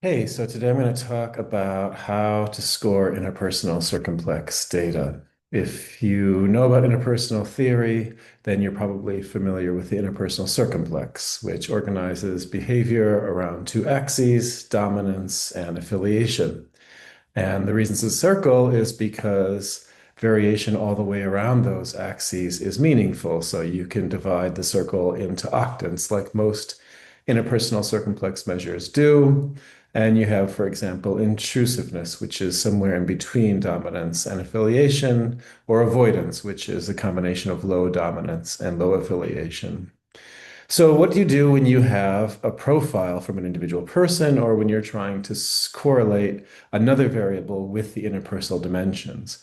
Hey, so today I'm going to talk about how to score interpersonal circumplex data. If you know about interpersonal theory, then you're probably familiar with the interpersonal circumplex, which organizes behavior around two axes, dominance and affiliation. And the reason it's a circle is because variation all the way around those axes is meaningful. So you can divide the circle into octants like most interpersonal circumplex measures do. And you have, for example, intrusiveness, which is somewhere in between dominance and affiliation, or avoidance, which is a combination of low dominance and low affiliation. So, what do you do when you have a profile from an individual person or when you're trying to correlate another variable with the interpersonal dimensions?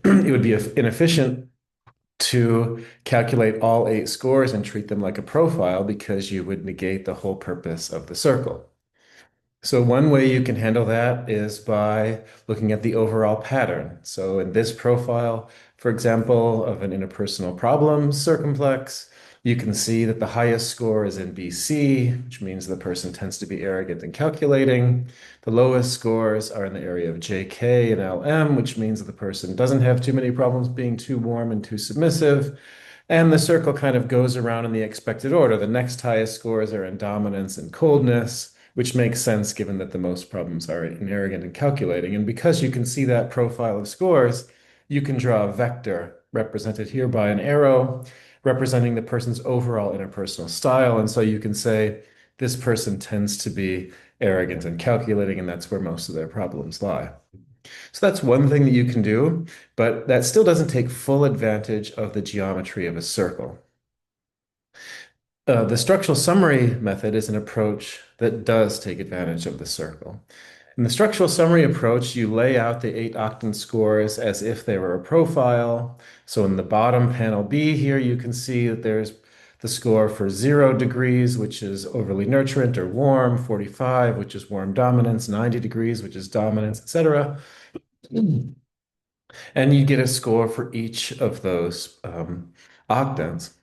It would be inefficient to calculate all eight scores and treat them like a profile because you would negate the whole purpose of the circle. So one way you can handle that is by looking at the overall pattern. So in this profile, for example, of an interpersonal problem circumplex, you can see that the highest score is in BC, which means the person tends to be arrogant and calculating. The lowest scores are in the area of JK and LM, which means that the person doesn't have too many problems being too warm and too submissive. And the circle kind of goes around in the expected order. The next highest scores are in dominance and coldness, which makes sense given that the most problems are in arrogant and calculating. And because you can see that profile of scores, you can draw a vector represented here by an arrow representing the person's overall interpersonal style. And so you can say this person tends to be arrogant and calculating, and that's where most of their problems lie. So that's one thing that you can do, but that still doesn't take full advantage of the geometry of a circle. The structural summary method is an approach that does take advantage of the circle. In the structural summary approach, you lay out the eight octant scores as if they were a profile. So in the bottom panel B here, you can see that there's the score for 0 degrees, which is overly nurturant or warm, 45, which is warm dominance, 90 degrees, which is dominance, etc. And you get a score for each of those octants.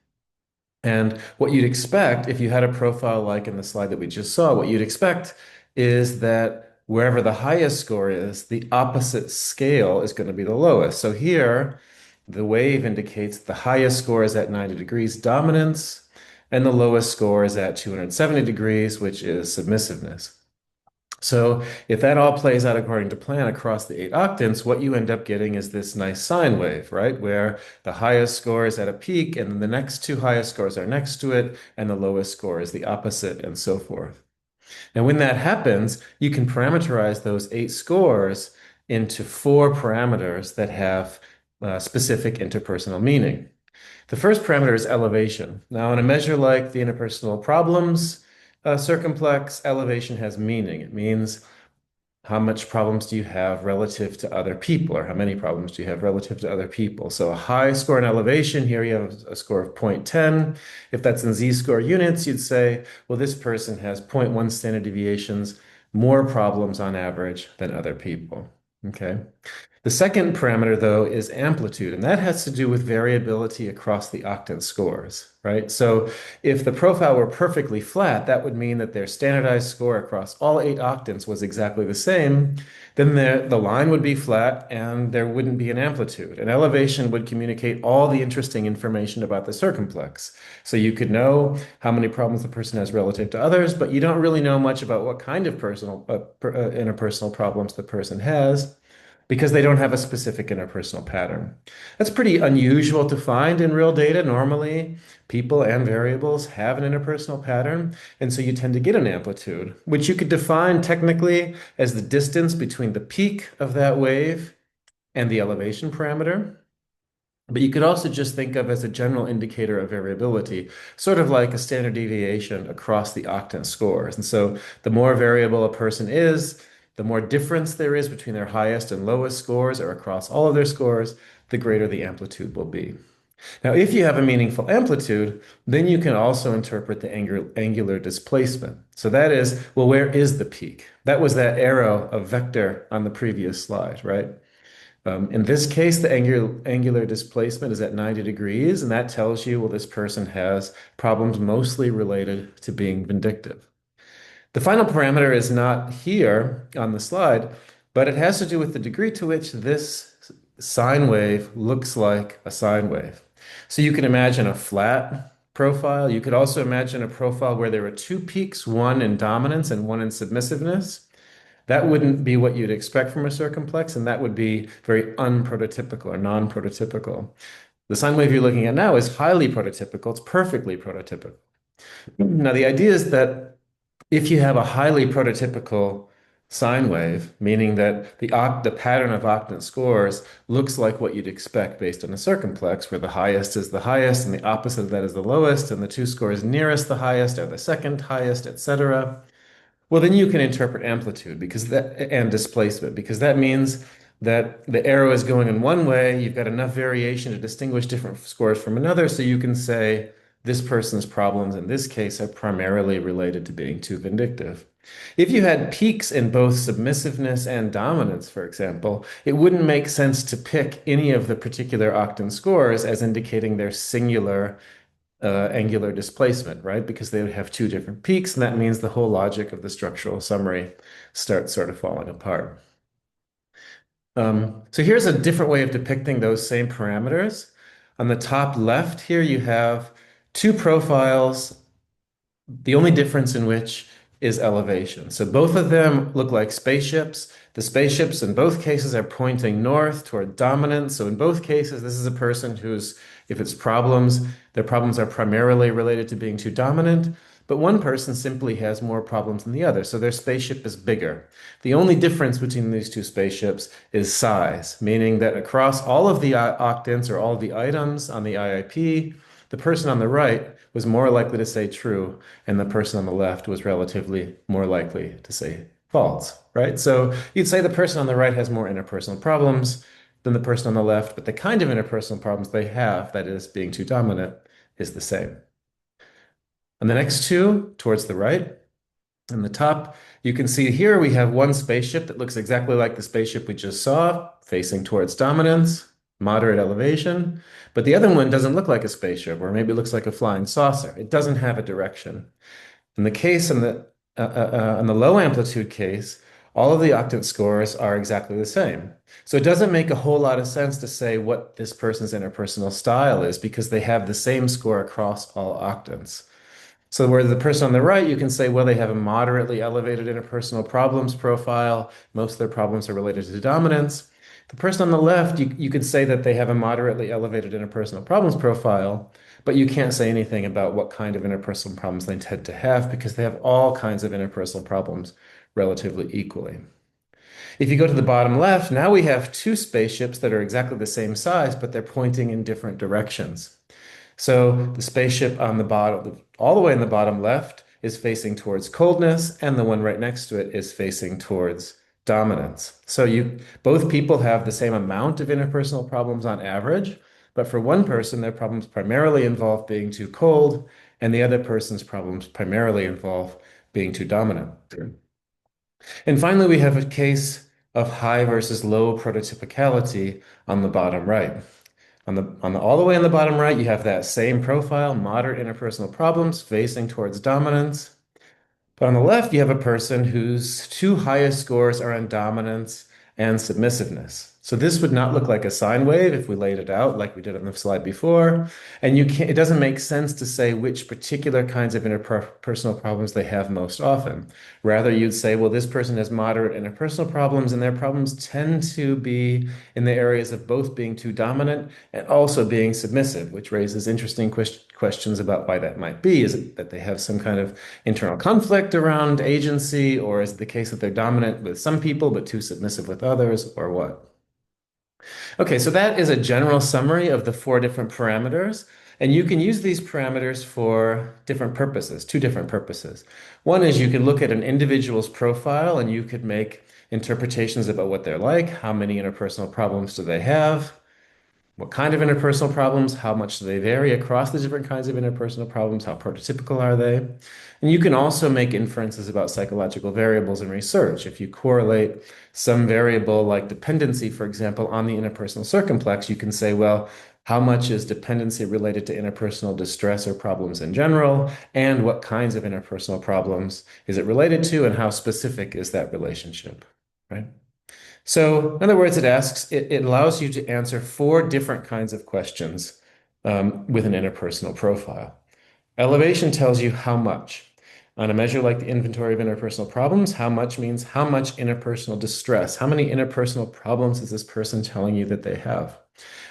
And what you'd expect if you had a profile like in the slide that we just saw, what you'd expect is that wherever the highest score is, the opposite scale is going to be the lowest. So here, the wave indicates the highest score is at 90 degrees dominance, and the lowest score is at 270 degrees, which is submissiveness. So if that all plays out according to plan across the eight octants, what you end up getting is this nice sine wave, right? Where the highest score is at a peak, and then the next two highest scores are next to it, and the lowest score is the opposite, and so forth. And when that happens, you can parameterize those eight scores into four parameters that have specific interpersonal meaning. The first parameter is elevation. Now, in a measure like the interpersonal problems circumplex, elevation has meaning. It means how much problems do you have relative to other people, or how many problems do you have relative to other people? So a high score in elevation, here you have a score of 0.10. If that's in z-score units, you'd say, well, this person has zero point 0.1 standard deviations, more problems on average than other people. Okay. The second parameter, though, is amplitude, and that has to do with variability across the octant scores, right? So if the profile were perfectly flat, that would mean that their standardized score across all eight octants was exactly the same. Then the line would be flat and there wouldn't be an amplitude. And elevation would communicate all the interesting information about the circumplex. So you could know how many problems the person has relative to others, but you don't really know much about what kind of interpersonal problems the person has because they don't have a specific interpersonal pattern. That's pretty unusual to find in real data. Normally, people and variables have an interpersonal pattern, and so you tend to get an amplitude, which you could define technically as the distance between the peak of that wave and the elevation parameter. But you could also just think of as a general indicator of variability, sort of like a standard deviation across the octant scores. And so the more variable a person is, the more difference there is between their highest and lowest scores or across all of their scores, the greater the amplitude will be. Now, if you have a meaningful amplitude, then you can also interpret the angular displacement. So that is, well, where is the peak? That was that arrow of vector on the previous slide, right? In this case, the angular displacement is at 90 degrees, and that tells you, well, this person has problems mostly related to being vindictive. The final parameter is not here on the slide, but it has to do with the degree to which this sine wave looks like a sine wave. So you can imagine a flat profile. You could also imagine a profile where there are two peaks, one in dominance and one in submissiveness. That wouldn't be what you'd expect from a circumplex, and that would be very unprototypical or non-prototypical. The sine wave you're looking at now is highly prototypical. It's perfectly prototypical. Now, the idea is that if you have a highly prototypical sine wave, meaning that the pattern of octant scores looks like what you'd expect based on a circumplex, where the highest is the highest and the opposite of that is the lowest, and the two scores nearest the highest are the second highest, etc. Well, then you can interpret amplitude because that and displacement because that means that the arrow is going in one way, you've got enough variation to distinguish different scores from another, so you can say this person's problems in this case are primarily related to being too vindictive. If you had peaks in both submissiveness and dominance, for example, it wouldn't make sense to pick any of the particular octant scores as indicating their singular angular displacement, right? Because they would have two different peaks, and that means the whole logic of the structural summary starts sort of falling apart. So here's a different way of depicting those same parameters. On the top left here, you have two profiles, the only difference in which is elevation. So both of them look like spaceships. The spaceships in both cases are pointing north toward dominance. So in both cases, this is a person who's, if it's problems, their problems are primarily related to being too dominant. But one person simply has more problems than the other. So their spaceship is bigger. The only difference between these two spaceships is size, meaning that across all of the octants or all of the items on the IIP, the person on the right was more likely to say true, and the person on the left was relatively more likely to say false, right? So you'd say the person on the right has more interpersonal problems than the person on the left, but the kind of interpersonal problems they have, that is, being too dominant, is the same. On the next two, towards the right, in the top, you can see here we have one spaceship that looks exactly like the spaceship we just saw, facing towards dominance, moderate elevation, but the other one doesn't look like a spaceship, or maybe it looks like a flying saucer. It doesn't have a direction. In the case in the low amplitude case, all of the octant scores are exactly the same. So it doesn't make a whole lot of sense to say what this person's interpersonal style is because they have the same score across all octants. So where the person on the right, you can say, well, they have a moderately elevated interpersonal problems profile. Most of their problems are related to dominance. The person on the left, you could say that they have a moderately elevated interpersonal problems profile, but you can't say anything about what kind of interpersonal problems they tend to have because they have all kinds of interpersonal problems relatively equally. If you go to the bottom left, now we have two spaceships that are exactly the same size, but they're pointing in different directions. So the spaceship on the bottom, all the way in the bottom left, is facing towards coldness, and the one right next to it is facing towards dominance. So both people have the same amount of interpersonal problems on average, but for one person, their problems primarily involve being too cold, and the other person's problems primarily involve being too dominant. And finally, we have a case of high versus low prototypicality on the bottom right. All the way on the bottom right, you have that same profile, moderate interpersonal problems facing towards dominance. But on the left, you have a person whose two highest scores are on dominance and submissiveness. So this would not look like a sine wave if we laid it out like we did on the slide before. And it doesn't make sense to say which particular kinds of interpersonal problems they have most often. Rather, you'd say, well, this person has moderate interpersonal problems, and their problems tend to be in the areas of both being too dominant and also being submissive, which raises interesting questions about why that might be. Is it that they have some kind of internal conflict around agency, or is it the case that they're dominant with some people but too submissive with others, or what? Okay, so that is a general summary of the four different parameters. And you can use these parameters for different purposes, two different purposes. One is you can look at an individual's profile and you could make interpretations about what they're like, how many interpersonal problems do they have, what kind of interpersonal problems, how much do they vary across the different kinds of interpersonal problems, how prototypical are they? And you can also make inferences about psychological variables in research. If you correlate some variable like dependency, for example, on the interpersonal circumplex, you can say, well, how much is dependency related to interpersonal distress or problems in general, and what kinds of interpersonal problems is it related to, and how specific is that relationship, right? So, in other words, it allows you to answer four different kinds of questions with an interpersonal profile. Elevation tells you how much. On a measure like the inventory of interpersonal problems, how much means how much interpersonal distress. How many interpersonal problems is this person telling you that they have?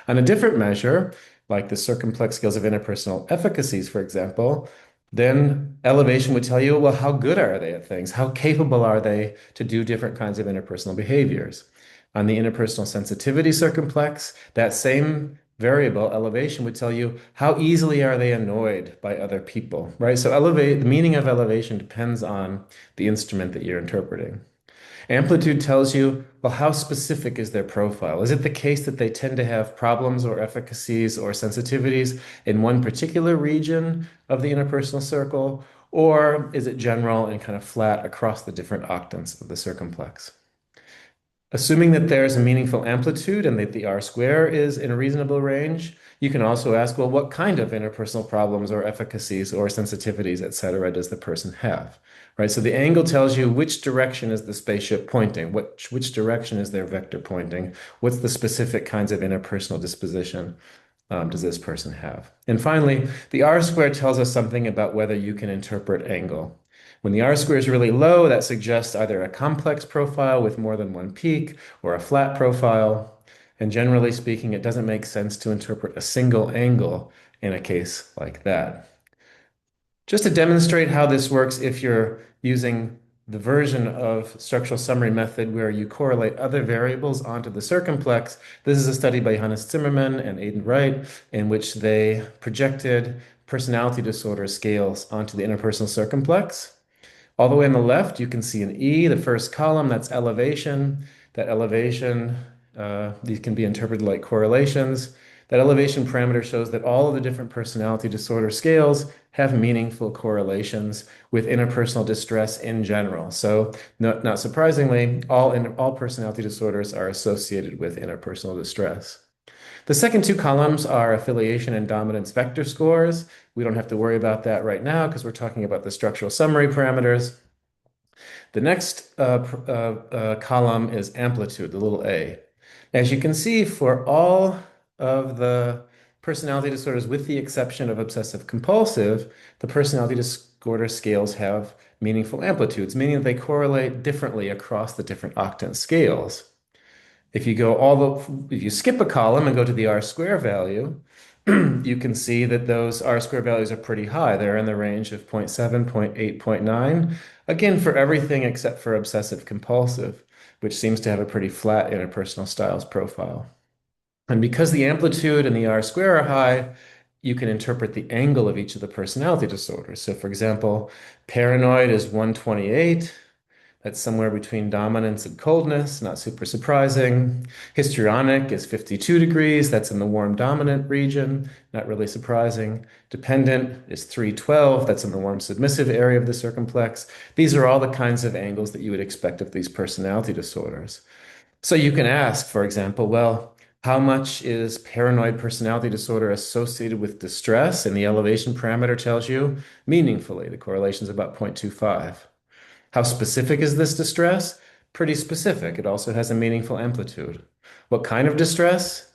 On a different measure, like the circumplex scales of interpersonal efficacies, for example, then elevation would tell you, well, how good are they at things? How capable are they to do different kinds of interpersonal behaviors? On the interpersonal sensitivity circumplex, that same variable, elevation, would tell you how easily are they annoyed by other people, right? So the meaning of elevation depends on the instrument that you're interpreting. Amplitude tells you, well, how specific is their profile? Is it the case that they tend to have problems or efficacies or sensitivities in one particular region of the interpersonal circle? Or is it general and kind of flat across the different octants of the circumplex? Assuming that there's a meaningful amplitude and that the R square is in a reasonable range, you can also ask, well, what kind of interpersonal problems or efficacies or sensitivities, et cetera, does the person have? Right? So the angle tells you which direction is the spaceship pointing, which direction is their vector pointing, what's the specific kinds of interpersonal disposition does this person have? And finally, the R square tells us something about whether you can interpret angle. When the R square is really low, that suggests either a complex profile with more than one peak or a flat profile. And generally speaking, it doesn't make sense to interpret a single angle in a case like that. Just to demonstrate how this works if you're using the version of structural summary method where you correlate other variables onto the circumplex, this is a study by Hannes Zimmermann and Aidan Wright in which they projected personality disorder scales onto the interpersonal circumplex. All the way on the left, you can see an E, the first column, that's elevation. That elevation, these can be interpreted like correlations. That elevation parameter shows that all of the different personality disorder scales have meaningful correlations with interpersonal distress in general. So, not surprisingly, all personality disorders are associated with interpersonal distress. The second two columns are affiliation and dominance vector scores. We don't have to worry about that right now because we're talking about the structural summary parameters. The next column is amplitude, the little a. As you can see, for all of the personality disorders, with the exception of obsessive compulsive, the personality disorder scales have meaningful amplitudes, meaning that they correlate differently across the different octant scales. If you skip a column and go to the R square value, you can see that those R square values are pretty high. They're in the range of 0.7, 0.8, 0.9. Again, for everything except for obsessive compulsive, which seems to have a pretty flat interpersonal styles profile. And because the amplitude and the R square are high, you can interpret the angle of each of the personality disorders. So for example, paranoid is 128. That's somewhere between dominance and coldness, not super surprising. Histrionic is 52 degrees. That's in the warm dominant region, not really surprising. Dependent is 312. That's in the warm submissive area of the circumplex. These are all the kinds of angles that you would expect of these personality disorders. So you can ask, for example, well, how much is paranoid personality disorder associated with distress? And the elevation parameter tells you meaningfully. The correlation is about 0.25. How specific is this distress? Pretty specific. It also has a meaningful amplitude. What kind of distress?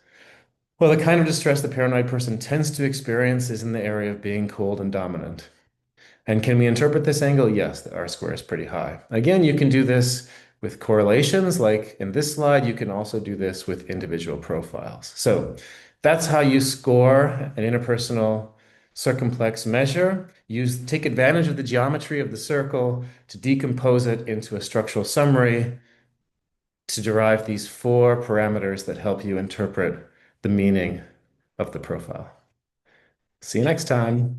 Well, the kind of distress the paranoid person tends to experience is in the area of being cold and dominant. And can we interpret this angle? Yes, the R square is pretty high. Again, you can do this with correlations, like in this slide. You can also do this with individual profiles. So that's how you score an interpersonal circumplex measure. Take advantage of the geometry of the circle to decompose it into a structural summary to derive these four parameters that help you interpret the meaning of the profile. See you next time.